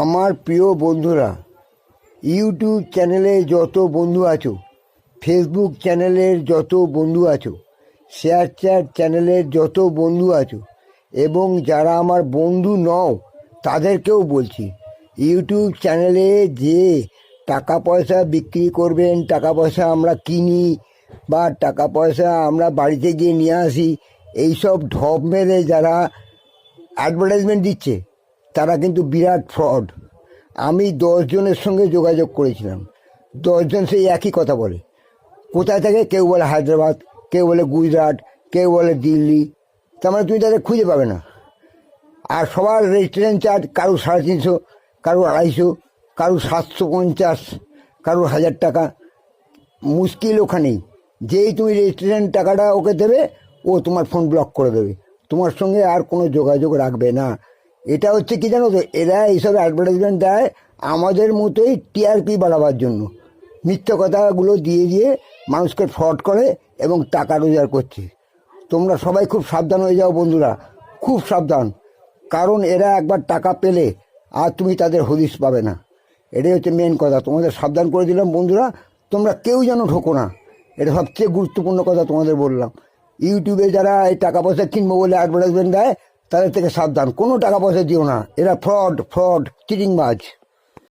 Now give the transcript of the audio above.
আমার প্রিয় বন্ধুরা, ইউটিউব চ্যানেলে যত বন্ধু আছো, ফেসবুক চ্যানেলের যত বন্ধু আছো, শেয়ার চ্যাট চ্যানেলের যত বন্ধু আছো এবং যারা আমার বন্ধু নও তাদেরকেও বলছি, ইউটিউব চ্যানেলে যে টাকা পয়সা বিক্রি করবেন, টাকা পয়সা আমরা কিনি বা টাকা পয়সা আমরা বাড়িতে গিয়ে নিয়ে আসি, এইসব ঢপ মেরে যারা অ্যাডভার্টাইজমেন্ট দিচ্ছে তারা কিন্তু বিরাট ফ্রড। আমি 10 জনের সঙ্গে যোগাযোগ করেছিলাম, 10 জন সেই একই কথা বলে। কোথায় থাকে? কেউ বলে হায়দ্রাবাদ, কেউ বলে গুজরাট, কেউ বলে দিল্লি। তার মানে তুমি তাদের খুঁজে পাবে না। আর সবার রেজিস্ট্রেশন চার্জ কারো 350, কারো 250, কারো 750, কারো 1000 টাকা। মুশকিল ওখানেই, যেই তুমি রেজিস্ট্রেশন টাকাটা ওকে দেবে, ও তোমার ফোন ব্লক করে দেবে, তোমার সঙ্গে আর কোনো যোগাযোগ রাখবে না। এটা হচ্ছে কি জানো তো, এরা এইসব অ্যাডভার্টাইজমেন্ট দেয় আমাদের মতোই টিআরপি বাড়াবার জন্য। মিথ্যা কথাগুলো দিয়ে দিয়ে মানুষকে ফ্রড করে এবং টাকা রোজগার করছে। তোমরা সবাই খুব সাবধান হয়ে যাও বন্ধুরা, খুব সাবধান। কারণ এরা একবার টাকা পেলে আর তুমি তাদের হদিশ পাবে না। এটাই হচ্ছে মেন কথা, তোমাদের সাবধান করে দিলাম বন্ধুরা। তোমরা কেউ যেন ঠকো না, এটা সবচেয়ে গুরুত্বপূর্ণ কথা তোমাদের বললাম। ইউটিউবে যারা এই টাকা পয়সা কিনবো বলে অ্যাডভার্টাইজমেন্ট দেয়, তাদের থেকে সাবধান। কোনো টাকা পয়সা দিও না, এরা ফ্রড, চিটিংবাজ।